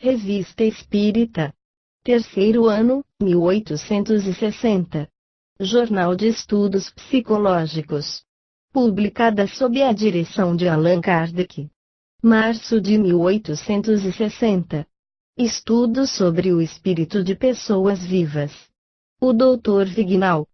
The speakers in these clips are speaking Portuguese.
Revista Espírita. Terceiro ano, 1860. Jornal de Estudos Psicológicos. Publicada sob a direção de Allan Kardec. Março de 1860. Estudos sobre o espírito de pessoas vivas. O Dr. Vignal.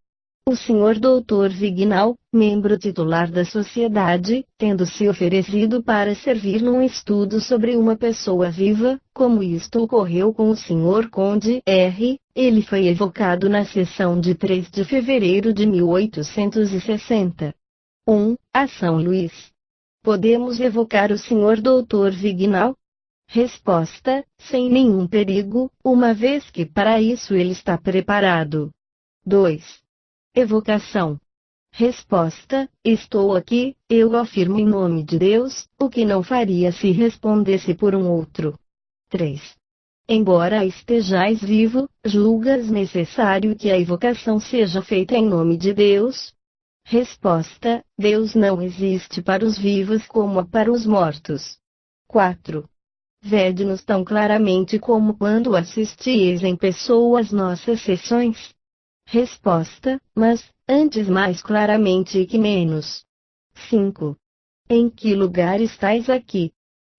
O Sr. Dr. Vignal, membro titular da sociedade, tendo se oferecido para servir num estudo sobre uma pessoa viva, como isto ocorreu com o Sr. Conde R., ele foi evocado na sessão de 3 de fevereiro de 1860. 1. A São Luís. Podemos evocar o Sr. Dr. Vignal? Resposta: sem nenhum perigo, uma vez que para isso ele está preparado. 2. Evocação. Resposta: estou aqui, eu afirmo em nome de Deus, o que não faria se respondesse por um outro. 3. Embora estejais vivo, julgas necessário que a evocação seja feita em nome de Deus? Resposta: Deus não existe para os vivos como para os mortos. 4. Vede-nos tão claramente como quando assistis em pessoa às nossas sessões? Resposta: mas, antes mais claramente que menos. 5. Em que lugar estais aqui?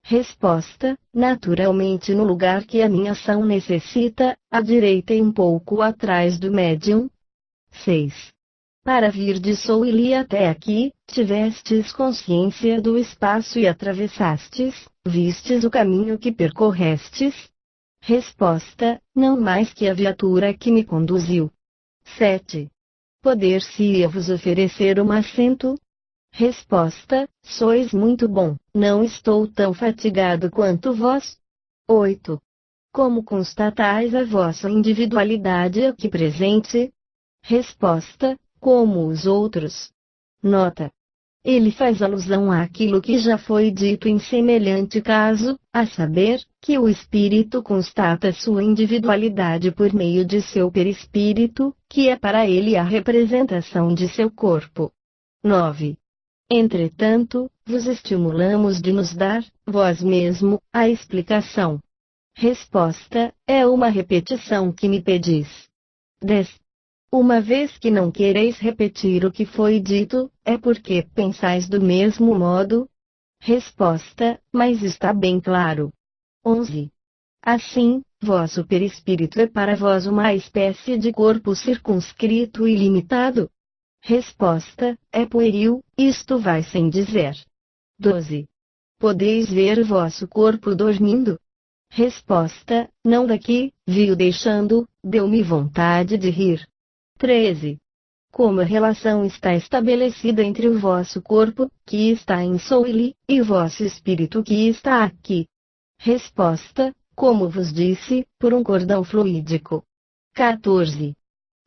Resposta: naturalmente no lugar que a minha ação necessita, à direita e um pouco atrás do médium. 6. Para vir de Souilly até aqui, tivestes consciência do espaço e atravessastes, vistes o caminho que percorrestes? Resposta: não mais que a viatura que me conduziu. 7. Poder-se-ia-vos oferecer um assento? Resposta: sois muito bom, não estou tão fatigado quanto vós. 8. Como constatais a vossa individualidade aqui presente? Resposta: como os outros. Nota. Ele faz alusão àquilo que já foi dito em semelhante caso, a saber, que o espírito constata sua individualidade por meio de seu perispírito, que é para ele a representação de seu corpo. 9. Entretanto, vos estimulamos de nos dar, vós mesmo, a explicação. Resposta: é uma repetição que me pedis. 10. Uma vez que não quereis repetir o que foi dito, é porque pensais do mesmo modo? Resposta: mas está bem claro. 11. Assim, vosso perispírito é para vós uma espécie de corpo circunscrito e limitado? Resposta: é pueril, isto vai sem dizer. 12. Podeis ver vosso corpo dormindo? Resposta: não daqui, vi-o deixando, deu-me vontade de rir. 13. Como a relação está estabelecida entre o vosso corpo, que está em Souilly, e vosso espírito que está aqui? Resposta: como vos disse, por um cordão fluídico. 14.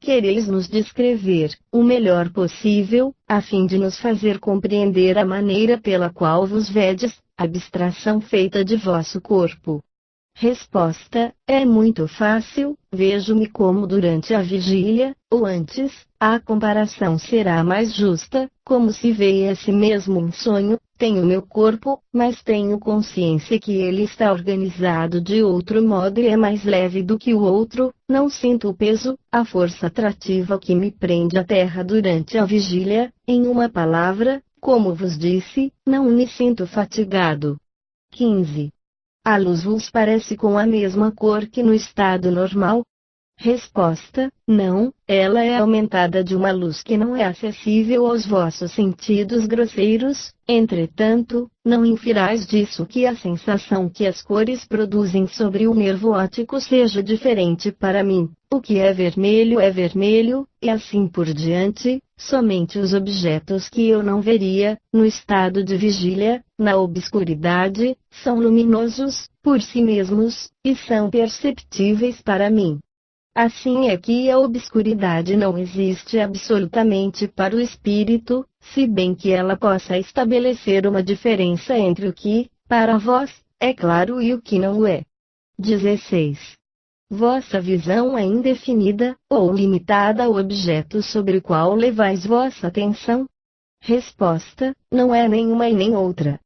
Quereis nos descrever, o melhor possível, a fim de nos fazer compreender a maneira pela qual vos vedes, abstração feita de vosso corpo. Resposta: é muito fácil, vejo-me como durante a vigília, ou antes, a comparação será mais justa, como se vê a si mesmo em sonho, tenho meu corpo, mas tenho consciência que ele está organizado de outro modo e é mais leve do que o outro, não sinto o peso, a força atrativa que me prende à terra durante a vigília, em uma palavra, como vos disse, não me sinto fatigado. 15. A luz vos parece com a mesma cor que no estado normal? Resposta: não, ela é aumentada de uma luz que não é acessível aos vossos sentidos grosseiros, entretanto, não infirais disso que a sensação que as cores produzem sobre o nervo óptico seja diferente para mim. O que é vermelho, e assim por diante, somente os objetos que eu não veria, no estado de vigília, na obscuridade, são luminosos, por si mesmos, e são perceptíveis para mim. Assim é que a obscuridade não existe absolutamente para o espírito, se bem que ela possa estabelecer uma diferença entre o que, para vós, é claro e o que não é. 16. Vossa visão é indefinida, ou limitada ao objeto sobre o qual levais vossa atenção? Resposta: não é nenhuma e nem outra.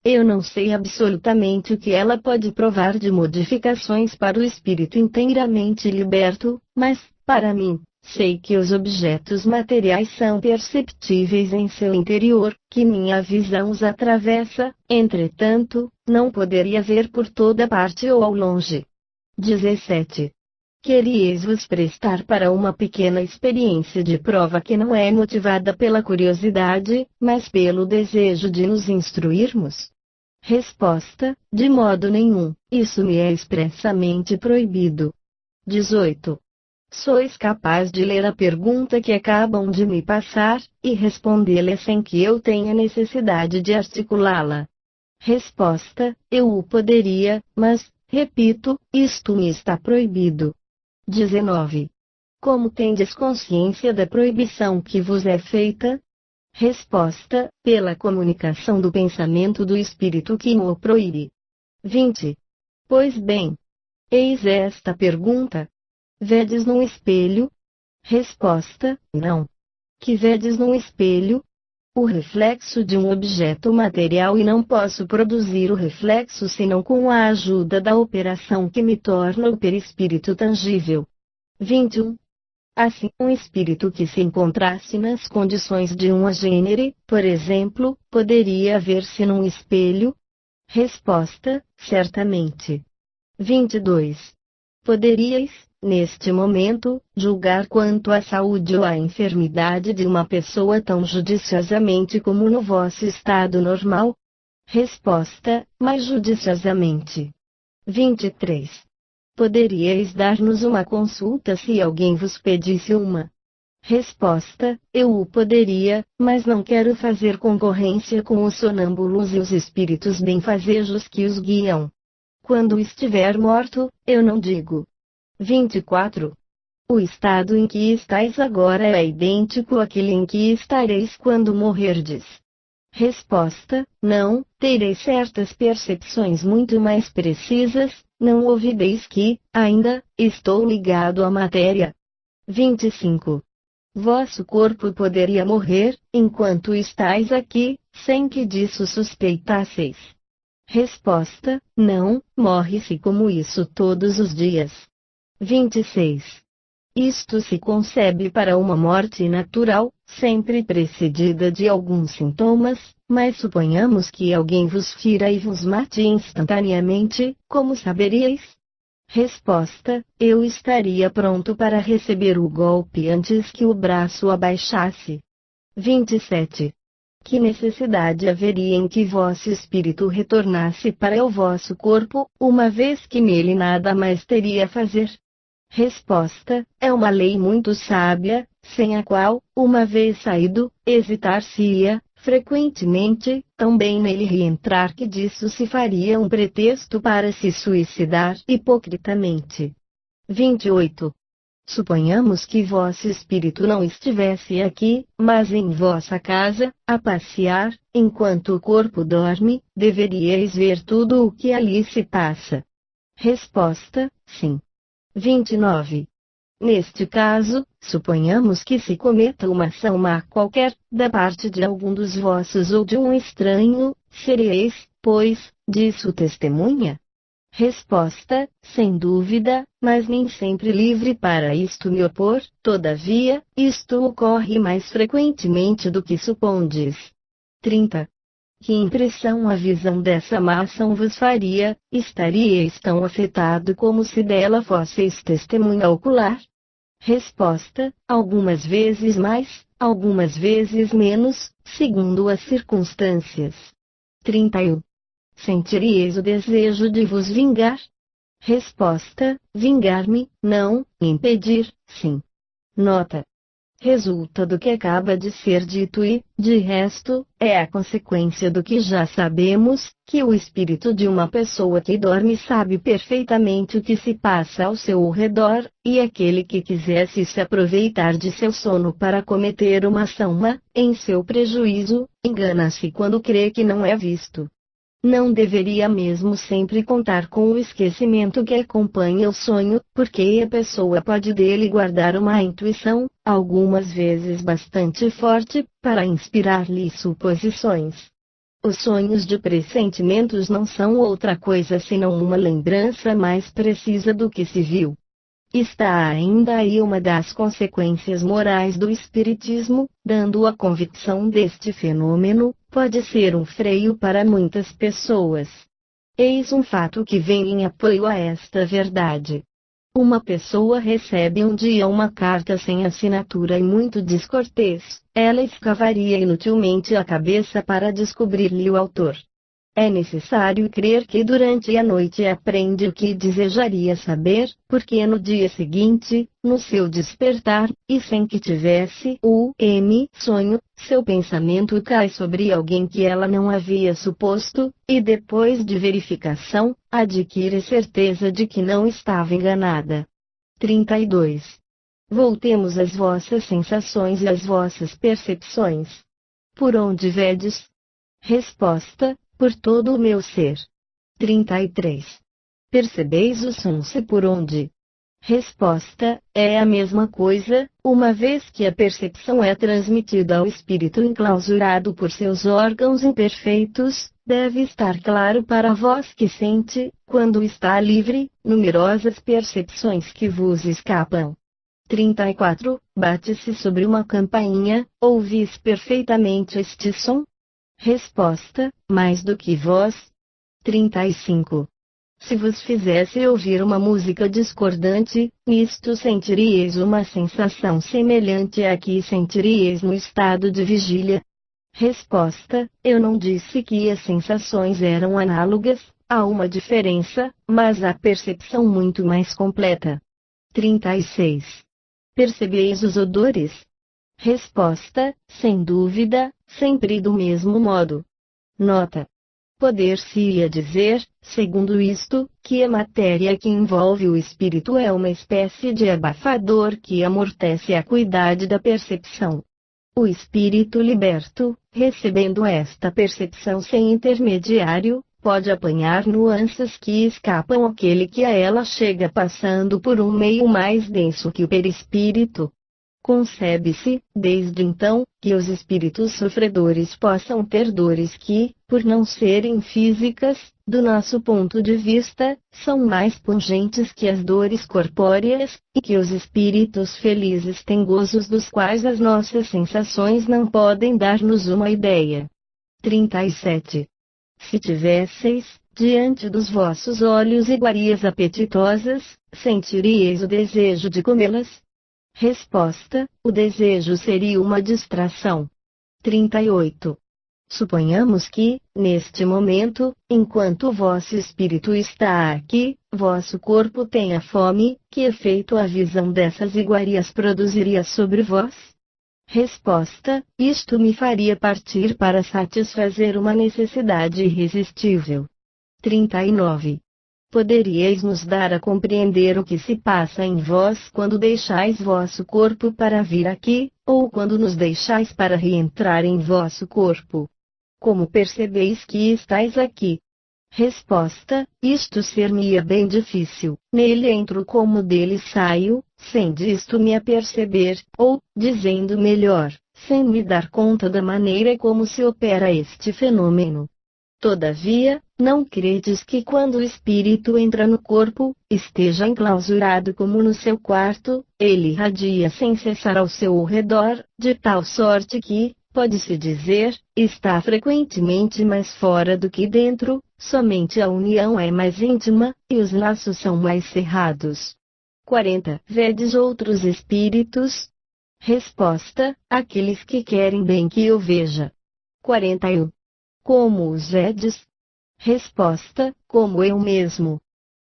Eu não sei absolutamente o que ela pode provar de modificações para o espírito inteiramente liberto, mas, para mim, sei que os objetos materiais são perceptíveis em seu interior, que minha visão os atravessa, entretanto, não poderia ver por toda parte ou ao longe. 17. Queríeis vos prestar para uma pequena experiência de prova que não é motivada pela curiosidade, mas pelo desejo de nos instruirmos? Resposta: de modo nenhum, isso me é expressamente proibido. 18. Sois capaz de ler a pergunta que acabam de me passar, e respondê-la sem que eu tenha necessidade de articulá-la? Resposta: eu o poderia, mas, repito, isto me está proibido. 19. Como tendes consciência da proibição que vos é feita? Resposta: pela comunicação do pensamento do espírito que o proíbe. 20. Pois bem. Eis esta pergunta. Vedes num espelho? Resposta: não. Que vedes num espelho? O reflexo de um objeto material, e não posso produzir o reflexo senão com a ajuda da operação que me torna o perispírito tangível. 21. Assim, um espírito que se encontrasse nas condições de um agênere, por exemplo, poderia ver-se num espelho? Resposta: certamente. 22. Poderíeis, neste momento, julgar quanto à saúde ou à enfermidade de uma pessoa tão judiciosamente como no vosso estado normal? Resposta: mais judiciosamente. 23. Poderíeis dar-nos uma consulta se alguém vos pedisse uma? Resposta: eu o poderia, mas não quero fazer concorrência com os sonâmbulos e os espíritos benfazejos que os guiam. Quando estiver morto, eu não digo. 24. O estado em que estáis agora é idêntico àquele em que estareis quando morrerdes? Resposta: não, tereis certas percepções muito mais precisas. Não ouvideis que, ainda, estou ligado à matéria? 25. Vosso corpo poderia morrer, enquanto estáis aqui, sem que disso suspeitasseis? Resposta: não, morre-se como isso todos os dias. 26. Isto se concebe para uma morte natural, sempre precedida de alguns sintomas, mas suponhamos que alguém vos fira e vos mate instantaneamente, como saberíeis? Resposta: eu estaria pronto para receber o golpe antes que o braço abaixasse. 27. Que necessidade haveria em que vosso espírito retornasse para o vosso corpo, uma vez que nele nada mais teria a fazer? Resposta: é uma lei muito sábia, sem a qual, uma vez saído, hesitar-se-ia, frequentemente, tão bem nele reentrar que disso se faria um pretexto para se suicidar hipocritamente. 28. Suponhamos que vosso espírito não estivesse aqui, mas em vossa casa, a passear, enquanto o corpo dorme, deveríeis ver tudo o que ali se passa. Resposta: sim. 29. Neste caso, suponhamos que se cometa uma ação má qualquer, da parte de algum dos vossos ou de um estranho, sereis, pois, disso testemunha? Resposta: sem dúvida, mas nem sempre livre para isto me opor, todavia, isto ocorre mais frequentemente do que supondes. 30. Que impressão a visão dessa má ação vos faria? Estaríeis tão afetado como se dela fosseis testemunha ocular? Resposta: algumas vezes mais, algumas vezes menos, segundo as circunstâncias. 31. Sentiríeis o desejo de vos vingar? Resposta: vingar-me, não, impedir, sim. Nota: resulta do que acaba de ser dito e, de resto, é a consequência do que já sabemos, que o espírito de uma pessoa que dorme sabe perfeitamente o que se passa ao seu redor, e aquele que quisesse se aproveitar de seu sono para cometer uma ação má, em seu prejuízo, engana-se quando crê que não é visto. Não deveria mesmo sempre contar com o esquecimento que acompanha o sonho, porque a pessoa pode dele guardar uma intuição, algumas vezes bastante forte, para inspirar-lhe suposições. Os sonhos de pressentimentos não são outra coisa senão uma lembrança mais precisa do que se viu. Está ainda aí uma das consequências morais do espiritismo, dando a convicção deste fenômeno, pode ser um freio para muitas pessoas. Eis um fato que vem em apoio a esta verdade. Uma pessoa recebe um dia uma carta sem assinatura e muito descortês, ela escavaria inutilmente a cabeça para descobrir-lhe o autor. É necessário crer que durante a noite aprende o que desejaria saber, porque no dia seguinte, no seu despertar, e sem que tivesse o sonho, seu pensamento cai sobre alguém que ela não havia suposto, e depois de verificação, adquire certeza de que não estava enganada. 32. Voltemos às vossas sensações e às vossas percepções. Por onde vedes? Resposta: por todo o meu ser. 33. Percebeis o som-se por onde? Resposta: é a mesma coisa, uma vez que a percepção é transmitida ao espírito enclausurado por seus órgãos imperfeitos, deve estar claro para vós que sente, quando está livre, numerosas percepções que vos escapam. 34. Bate-se sobre uma campainha, ouvis perfeitamente este som? Resposta: mais do que vós. 35. Se vos fizesse ouvir uma música discordante, nisto sentiríeis uma sensação semelhante à que sentiríeis no estado de vigília? Resposta: eu não disse que as sensações eram análogas, há uma diferença, mas há percepção muito mais completa. 36. Percebeis os odores? Resposta: sem dúvida, sempre do mesmo modo. Nota: poder-se-ia dizer, segundo isto, que a matéria que envolve o espírito é uma espécie de abafador que amortece a acuidade da percepção. O espírito liberto, recebendo esta percepção sem intermediário, pode apanhar nuances que escapam àquele que a ela chega passando por um meio mais denso que o perispírito. Concebe-se, desde então, que os espíritos sofredores possam ter dores que, por não serem físicas, do nosso ponto de vista, são mais pungentes que as dores corpóreas, e que os espíritos felizes têm gozos dos quais as nossas sensações não podem dar-nos uma ideia. 37. Se tivesseis, diante dos vossos olhos iguarias apetitosas, sentiríeis o desejo de comê-las? Resposta: o desejo seria uma distração. 38. Suponhamos que, neste momento, enquanto o vosso espírito está aqui, vosso corpo tenha fome, que efeito a visão dessas iguarias produziria sobre vós? Resposta: isto me faria partir para satisfazer uma necessidade irresistível. 39. Poderíeis nos dar a compreender o que se passa em vós quando deixais vosso corpo para vir aqui, ou quando nos deixais para reentrar em vosso corpo? Como percebeis que estáis aqui? Resposta: isto ser-me-ia bem difícil, nele entro como dele saio, sem disto me aperceber, ou, dizendo melhor, sem me dar conta da maneira como se opera este fenômeno. Todavia, não credes que quando o espírito entra no corpo, esteja enclausurado como no seu quarto, ele irradia sem cessar ao seu redor, de tal sorte que, pode-se dizer, está frequentemente mais fora do que dentro, somente a união é mais íntima, e os laços são mais cerrados. 40. Vedes outros espíritos? Resposta: aqueles que querem bem que eu veja. 41. Como os vedes? Resposta: como eu mesmo.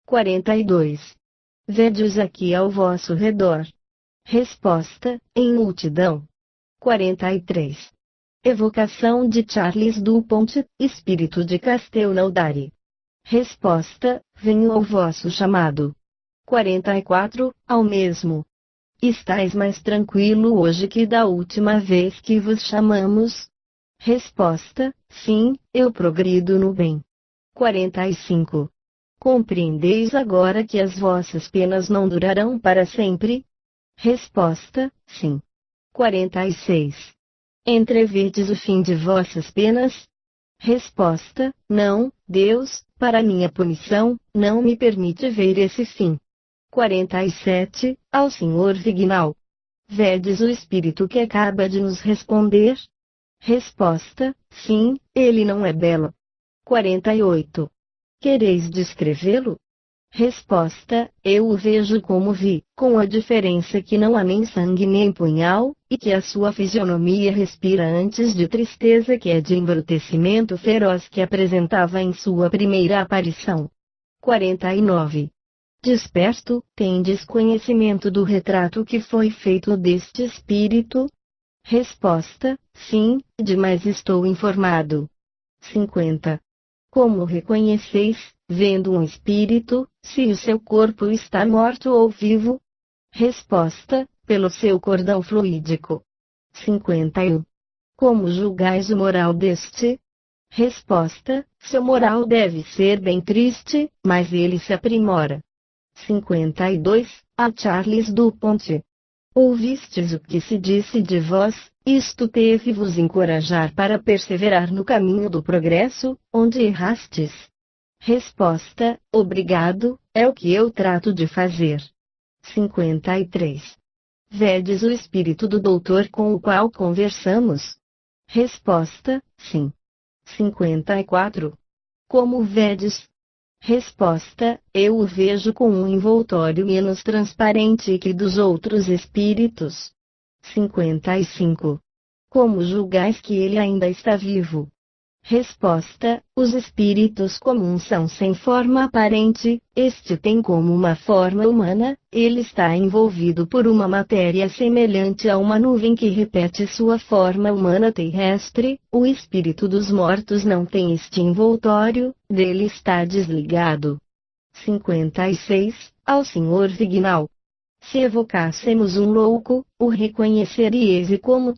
42. Vede-os aqui ao vosso redor. Resposta: em multidão. 43. Evocação de Charles Dupont, espírito de Castelnaudary. Resposta: venho ao vosso chamado. 44. Ao mesmo. Estais mais tranquilo hoje que da última vez que vos chamamos? Resposta: sim, eu progrido no bem. 45. Compreendeis agora que as vossas penas não durarão para sempre? Resposta: sim. 46. Entrevedes o fim de vossas penas? Resposta: não, Deus, para minha punição, não me permite ver esse fim. 47. Ao Sr. Vignal. Vedes o espírito que acaba de nos responder? Resposta: sim, ele não é belo. 48. Quereis descrevê-lo? Resposta: eu o vejo como vi, com a diferença que não há nem sangue nem punhal, e que a sua fisionomia respira antes de tristeza que é de embrutecimento feroz que apresentava em sua primeira aparição. 49. Desperto, tendes conhecimento do retrato que foi feito deste espírito? Resposta: sim, demais estou informado. 50. Como reconheceis, vendo um espírito, se o seu corpo está morto ou vivo? Resposta: pelo seu cordão fluídico. 51. Como julgais o moral deste? Resposta: seu moral deve ser bem triste, mas ele se aprimora. 52. A Charles Dupont. Ouvistes o que se disse de vós, isto teve-vos encorajar para perseverar no caminho do progresso, onde errastes. Resposta: obrigado, é o que eu trato de fazer. 53. Vedes o espírito do doutor com o qual conversamos? Resposta: sim. 54. Como vedes? Resposta: eu o vejo com um envoltório menos transparente que dos outros espíritos. 55. Como julgais que ele ainda está vivo? Resposta: os espíritos comuns são sem forma aparente, este tem como uma forma humana, ele está envolvido por uma matéria semelhante a uma nuvem que repete sua forma humana terrestre, o espírito dos mortos não tem este envoltório, dele está desligado. 56. Ao Sr. Vignal. Se evocássemos um louco, o reconheceríeis e como?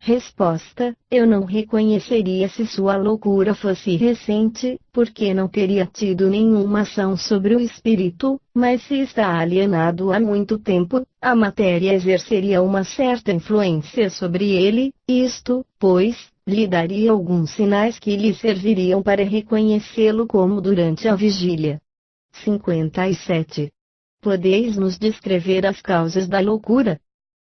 Resposta: eu não reconheceria se sua loucura fosse recente, porque não teria tido nenhuma ação sobre o espírito, mas se está alienado há muito tempo, a matéria exerceria uma certa influência sobre ele, isto, pois, lhe daria alguns sinais que lhe serviriam para reconhecê-lo como durante a vigília. 57. Podeis nos descrever as causas da loucura?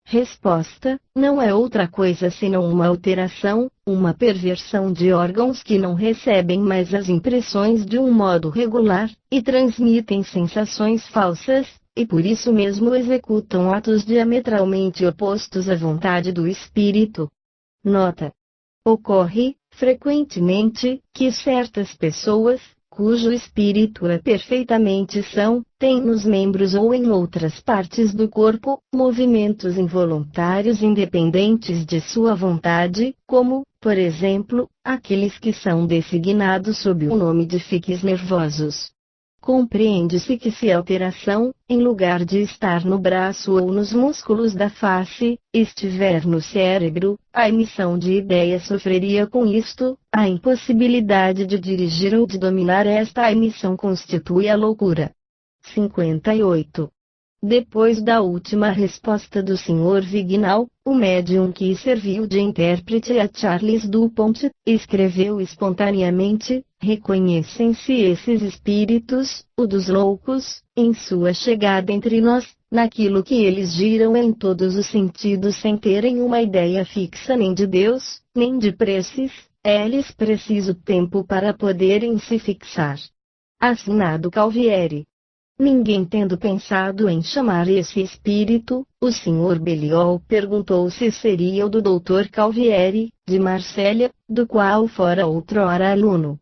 Resposta: não é outra coisa senão uma alteração, uma perversão de órgãos que não recebem mais as impressões de um modo regular, e transmitem sensações falsas, e por isso mesmo executam atos diametralmente opostos à vontade do espírito. Nota: ocorre, frequentemente, que certas pessoas, cujo espírito é perfeitamente são, têm nos membros ou em outras partes do corpo, movimentos involuntários independentes de sua vontade, como, por exemplo, aqueles que são designados sob o nome de fiques nervosos. Compreende-se que se a alteração, em lugar de estar no braço ou nos músculos da face, estiver no cérebro, a emissão de ideias sofreria com isto, a impossibilidade de dirigir ou de dominar esta emissão constitui a loucura. 58. Depois da última resposta do Sr. Vignal, o médium que serviu de intérprete a Charles Dupont, escreveu espontaneamente: reconhecem-se esses espíritos, o dos loucos, em sua chegada entre nós, naquilo que eles giram em todos os sentidos sem terem uma ideia fixa nem de Deus, nem de preces, é-lhes preciso tempo para poderem se fixar. Assinado Calvieri. Ninguém tendo pensado em chamar esse espírito, o Sr. Belial perguntou se seria o do Dr. Calvieri, de Marsella, do qual fora outrora aluno.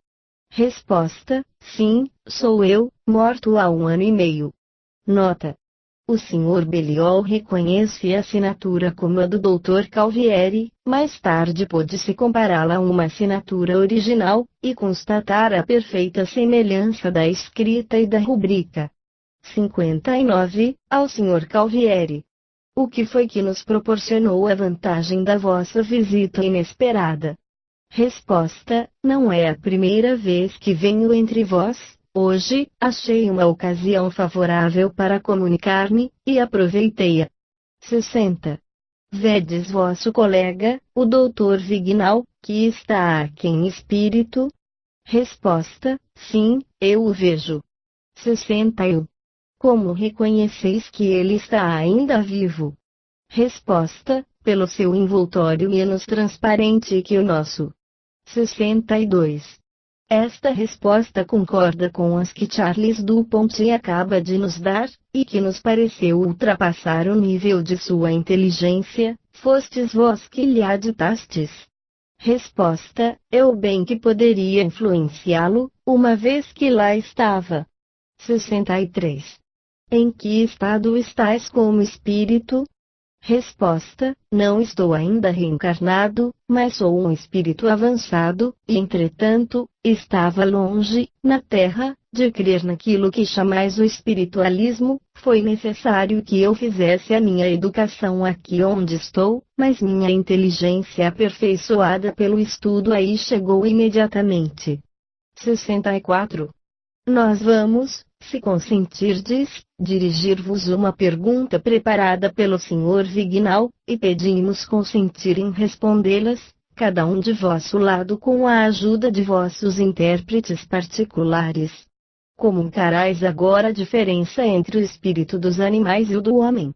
Resposta: sim, sou eu, morto há 1 ano e meio. Nota: o Sr. Belial reconhece a assinatura como a do Dr. Calvieri, mais tarde pôde-se compará-la a uma assinatura original, e constatar a perfeita semelhança da escrita e da rubrica. 59. Ao Sr. Calvieri. O que foi que nos proporcionou a vantagem da vossa visita inesperada? Resposta: não é a primeira vez que venho entre vós. Hoje, achei uma ocasião favorável para comunicar-me, e aproveitei-a. 60. Vedes vosso colega, o Dr. Vignal, que está aqui em espírito? Resposta: sim, eu o vejo. 61. Como reconheceis que ele está ainda vivo? Resposta: pelo seu envoltório menos transparente que o nosso. 62. Esta resposta concorda com as que Charles Dupont acaba de nos dar, e que nos pareceu ultrapassar o nível de sua inteligência. Fostes vós que lhe a ditastes? Resposta: eu bem que poderia influenciá-lo, uma vez que lá estava. 63. Em que estado estás como espírito? Resposta: não estou ainda reencarnado, mas sou um espírito avançado, e entretanto, estava longe, na Terra, de crer naquilo que chamais o espiritualismo. Foi necessário que eu fizesse a minha educação aqui onde estou, mas minha inteligência aperfeiçoada pelo estudo aí chegou imediatamente. 64. Nós vamos, se consentirdes, dirigir-vos uma pergunta preparada pelo Sr. Vignal, e pedimos consentir em respondê-las, cada um de vosso lado com a ajuda de vossos intérpretes particulares. Como encarais agora a diferença entre o espírito dos animais e o do homem?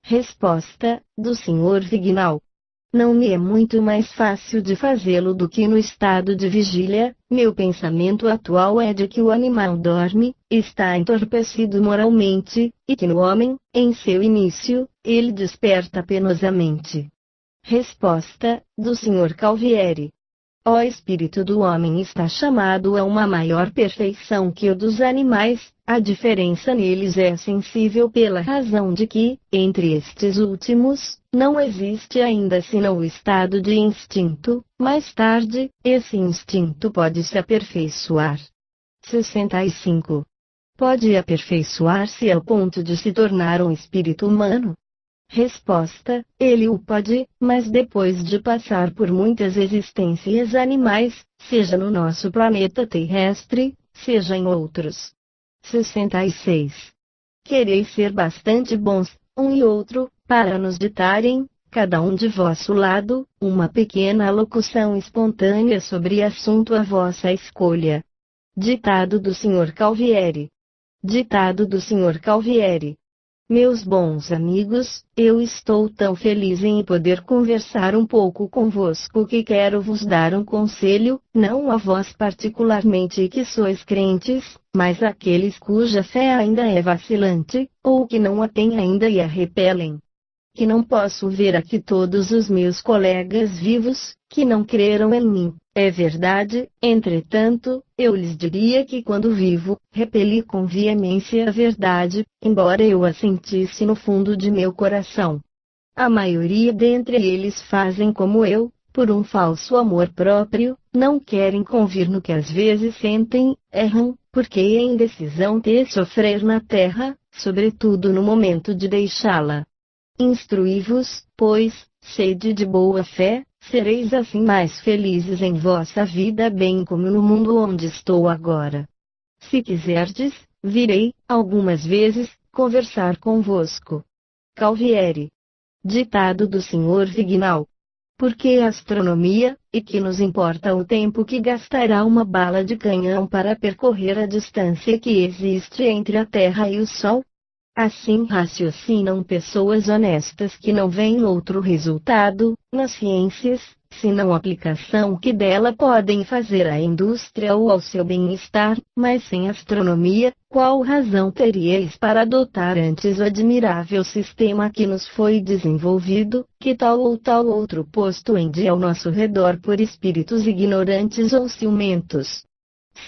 Resposta, do Sr. Vignal. Não me é muito mais fácil de fazê-lo do que no estado de vigília. Meu pensamento atual é de que o animal dorme, está entorpecido moralmente, e que no homem, em seu início, ele desperta penosamente. Resposta, do Sr. Calvieri. O espírito do homem está chamado a uma maior perfeição que o dos animais. A diferença neles é sensível pela razão de que, entre estes últimos, não existe ainda senão o estado de instinto. Mais tarde, esse instinto pode se aperfeiçoar. 65. Pode aperfeiçoar-se ao ponto de se tornar um espírito humano? Resposta: ele o pode, mas depois de passar por muitas existências animais, seja no nosso planeta terrestre, seja em outros. 66. Quereis ser bastante bons, um e outro, para nos ditarem, cada um de vosso lado, uma pequena alocução espontânea sobre assunto à vossa escolha. Ditado do Sr. Calvieri. Ditado do Sr. Calvieri. Meus bons amigos, eu estou tão feliz em poder conversar um pouco convosco que quero vos dar um conselho, não a vós particularmente que sois crentes, mas àqueles cuja fé ainda é vacilante, ou que não a têm ainda e a repelem. Que não posso ver aqui todos os meus colegas vivos, que não creram em mim. É verdade, entretanto, eu lhes diria que quando vivo, repeli com veemência a verdade, embora eu a sentisse no fundo de meu coração. A maioria dentre eles fazem como eu, por um falso amor próprio, não querem convir no que às vezes sentem, erram, porque a indecisão de sofrer na terra, sobretudo no momento de deixá-la. Instruí-vos, pois, sede de boa fé, sereis assim mais felizes em vossa vida bem como no mundo onde estou agora. Se quiserdes, virei, algumas vezes, conversar convosco. Calvieri. Ditado do Sr. Vignal. Porque a astronomia, e que nos importa o tempo que gastará uma bala de canhão para percorrer a distância que existe entre a Terra e o Sol? Assim raciocinam pessoas honestas que não veem outro resultado, nas ciências, senão a aplicação que dela podem fazer à indústria ou ao seu bem-estar, mas sem astronomia, qual razão teríeis para adotar antes o admirável sistema que nos foi desenvolvido, que tal ou tal outro posto em dia ao nosso redor por espíritos ignorantes ou ciumentos?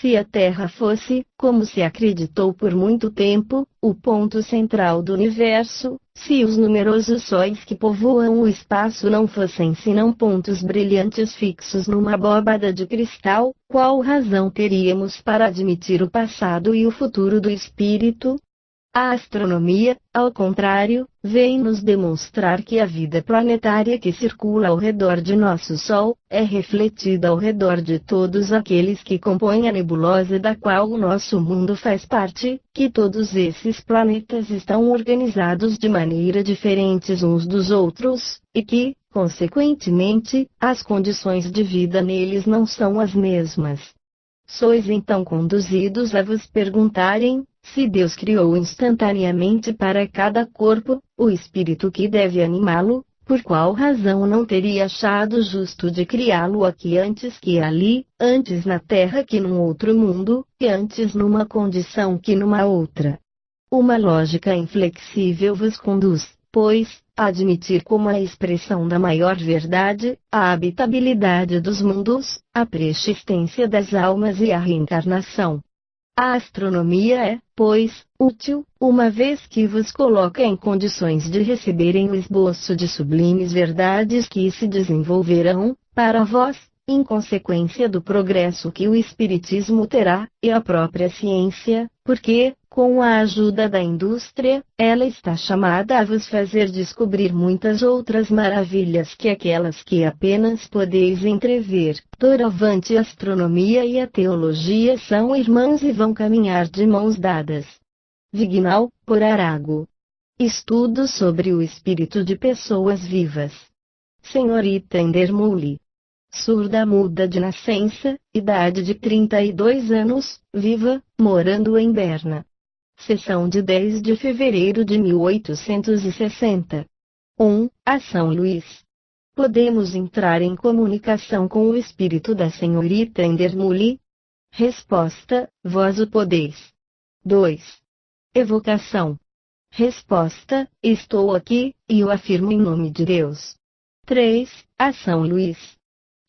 Se a Terra fosse, como se acreditou por muito tempo, o ponto central do universo, se os numerosos sóis que povoam o espaço não fossem senão pontos brilhantes fixos numa abóbada de cristal, qual razão teríamos para admitir o passado e o futuro do espírito? A astronomia, ao contrário, vem nos demonstrar que a vida planetária que circula ao redor de nosso Sol, é refletida ao redor de todos aqueles que compõem a nebulosa da qual o nosso mundo faz parte, que todos esses planetas estão organizados de maneira diferentes uns dos outros, e que, consequentemente, as condições de vida neles não são as mesmas. Sois então conduzidos a vos perguntarem, se Deus criou instantaneamente para cada corpo, o espírito que deve animá-lo, por qual razão não teria achado justo de criá-lo aqui antes que ali, antes na terra que num outro mundo, e antes numa condição que numa outra? Uma lógica inflexível vos conduz, pois, a admitir como a expressão da maior verdade, a habitabilidade dos mundos, a persistência das almas e a reencarnação. A astronomia é, pois, útil, uma vez que vos coloca em condições de receberem o esboço de sublimes verdades que se desenvolverão, para vós, em consequência do progresso que o Espiritismo terá, e a própria ciência, porque, com a ajuda da indústria, ela está chamada a vos fazer descobrir muitas outras maravilhas que aquelas que apenas podeis entrever. Doravante a astronomia e a teologia são irmãs e vão caminhar de mãos dadas. Vignal, por Arago. Estudo sobre o espírito de pessoas vivas. Senhorita Endermule. Surda muda de nascença, idade de 32 anos, viva, morando em Berna. Sessão de 10 de fevereiro de 1860. 1. A São Luís. Podemos entrar em comunicação com o espírito da senhorita Endermule? Resposta: vós o podeis. 2. Evocação. Resposta: estou aqui, e o afirmo em nome de Deus. 3. A São Luís.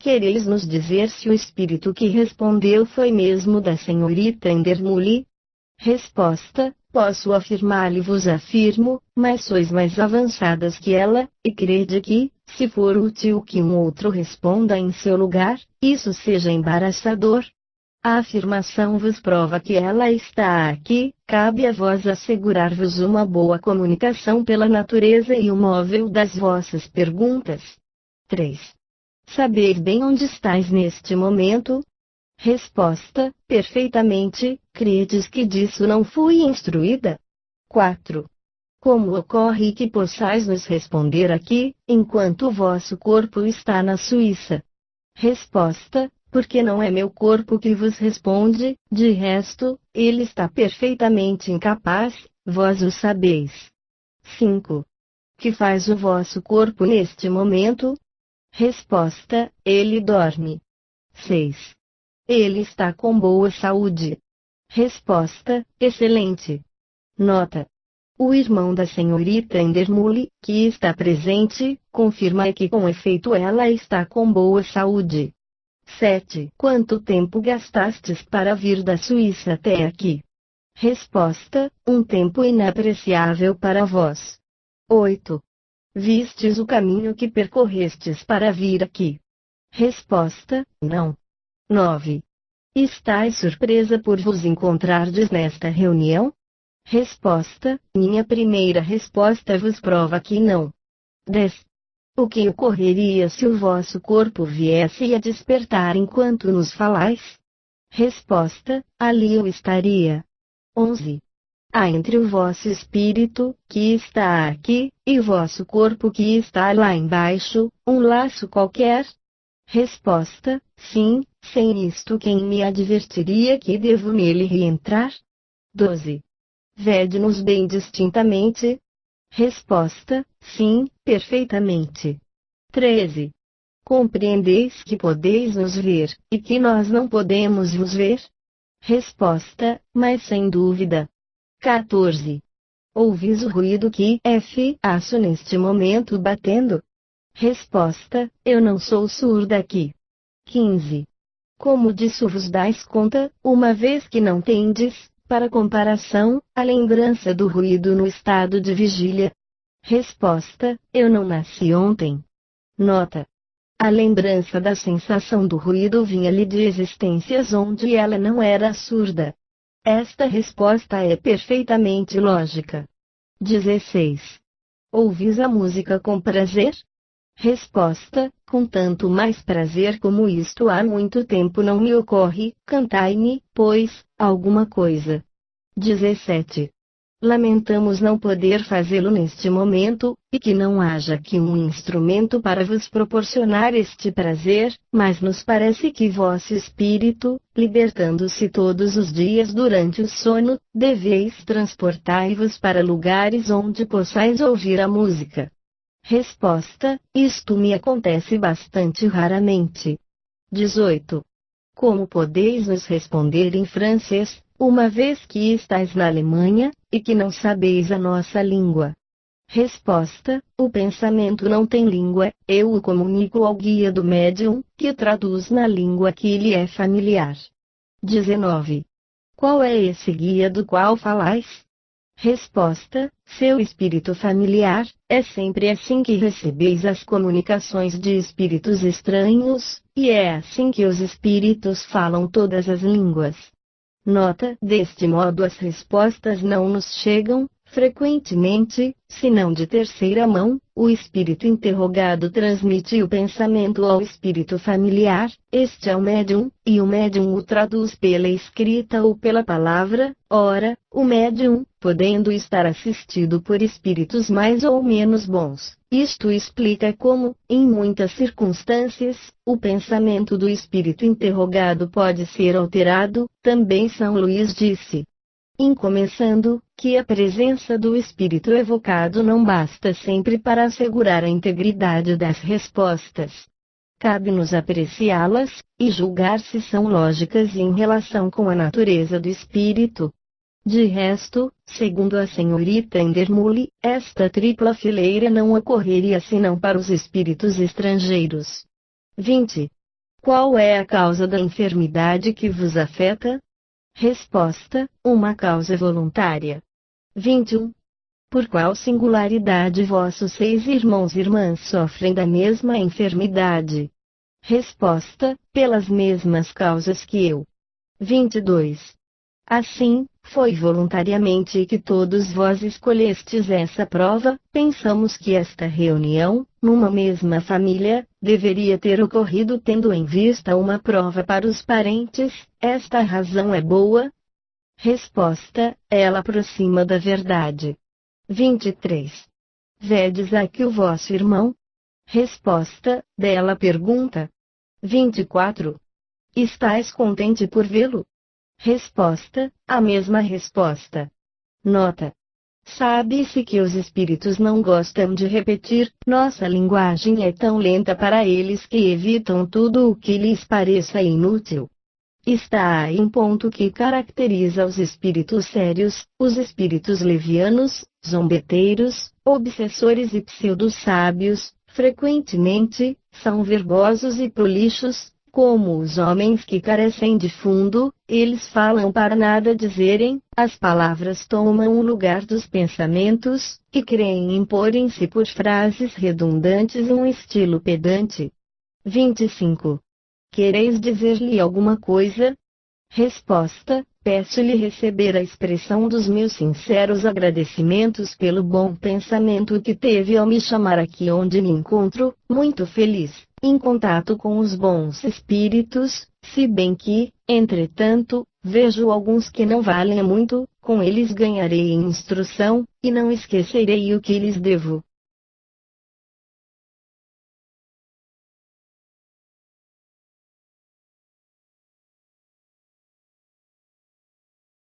Quereis nos dizer se o espírito que respondeu foi mesmo da senhorita Endermule? Resposta: posso afirmar-lhe vos afirmo, mas sois mais avançadas que ela, e crede que, se for útil que um outro responda em seu lugar, isso seja embaraçador. A afirmação vos prova que ela está aqui, cabe a vós assegurar-vos uma boa comunicação pela natureza e o móvel das vossas perguntas. 3. Saber bem onde estáis neste momento? Resposta: perfeitamente, credes que disso não fui instruída? 4. Como ocorre que possais nos responder aqui, enquanto o vosso corpo está na Suíça? Resposta: porque não é meu corpo que vos responde, de resto, ele está perfeitamente incapaz, vós o sabeis. 5. Que faz o vosso corpo neste momento? Resposta: ele dorme. 6. Ele está com boa saúde. Resposta: excelente. Nota: o irmão da senhorita Endermule, que está presente, confirma que com efeito ela está com boa saúde. 7. Quanto tempo gastastes para vir da Suíça até aqui? Resposta: um tempo inapreciável para vós. 8. Vistes o caminho que percorrestes para vir aqui? Resposta: não. 9. Estais surpresa por vos encontrardes nesta reunião? Resposta: minha primeira resposta vos prova que não. 10. O que ocorreria se o vosso corpo viesse a despertar enquanto nos falais? Resposta: ali eu estaria. 11. Há entre o vosso espírito, que está aqui, e vosso corpo que está lá embaixo, um laço qualquer? Resposta: sim, sem isto quem me advertiria que devo nele reentrar? 12. Vede-nos bem distintamente? Resposta: sim, perfeitamente. 13. Compreendeis que podeis nos ver, e que nós não podemos vos ver? Resposta: mas sem dúvida. 14. Ouvis o ruído que faço neste momento batendo? Resposta: eu não sou surda aqui. 15. Como disso vos dais conta, uma vez que não tendes, para comparação, a lembrança do ruído no estado de vigília? Resposta: eu não nasci ontem. Nota: a lembrança da sensação do ruído vinha-lhe de existências onde ela não era surda. Esta resposta é perfeitamente lógica. 16. Ouvis a música com prazer? Resposta: com tanto mais prazer como isto há muito tempo não me ocorre, cantai-me, pois, alguma coisa. 17. Lamentamos não poder fazê-lo neste momento, e que não haja aqui um instrumento para vos proporcionar este prazer, mas nos parece que vosso espírito, libertando-se todos os dias durante o sono, deveis transportar-vos para lugares onde possais ouvir a música. Resposta: isto me acontece bastante raramente. 18. Como podeis nos responder em francês, uma vez que estáis na Alemanha, e que não sabeis a nossa língua? Resposta: o pensamento não tem língua, eu o comunico ao guia do médium, que traduz na língua que lhe é familiar. 19. Qual é esse guia do qual falais? Resposta: seu espírito familiar. É sempre assim que recebeis as comunicações de espíritos estranhos, e é assim que os espíritos falam todas as línguas. Nota: deste modo as respostas não nos chegam, frequentemente, senão de terceira mão. O espírito interrogado transmite o pensamento ao espírito familiar, este é o médium, e o médium o traduz pela escrita ou pela palavra. Ora, o médium, podendo estar assistido por espíritos mais ou menos bons, isto explica como, em muitas circunstâncias, o pensamento do espírito interrogado pode ser alterado. Também São Luís disse, em começando, que a presença do espírito evocado não basta sempre para assegurar a integridade das respostas. Cabe-nos apreciá-las, e julgar se são lógicas em relação com a natureza do espírito. De resto, segundo a senhorita Endermule, esta tripla fileira não ocorreria senão para os espíritos estrangeiros. 20. Qual é a causa da enfermidade que vos afeta? Resposta: uma causa voluntária. 21. Por qual singularidade vossos 6 irmãos e irmãs sofrem da mesma enfermidade? Resposta: pelas mesmas causas que eu. 22. Assim, foi voluntariamente que todos vós escolhestes essa prova. Pensamos que esta reunião, numa mesma família, deveria ter ocorrido tendo em vista uma prova para os parentes. Esta razão é boa? Resposta: ela aproxima da verdade. 23. Vedes aqui o vosso irmão? Resposta: dela pergunta. 24. Estais contente por vê-lo? Resposta: a mesma resposta. Nota: sabe-se que os espíritos não gostam de repetir, nossa linguagem é tão lenta para eles que evitam tudo o que lhes pareça inútil. Está aí um ponto que caracteriza os espíritos sérios, os espíritos levianos, zombeteiros, obsessores e pseudo-sábios, frequentemente, são verbosos e prolixos. Como os homens que carecem de fundo, eles falam para nada dizerem, as palavras tomam o lugar dos pensamentos, e creem imporem-se por frases redundantes e um estilo pedante. 25. Quereis dizer-lhe alguma coisa? Resposta: peço-lhe receber a expressão dos meus sinceros agradecimentos pelo bom pensamento que teve ao me chamar aqui onde me encontro, muito feliz, em contato com os bons espíritos, se bem que, entretanto, vejo alguns que não valem muito. Com eles ganharei em instrução, e não esquecerei o que lhes devo.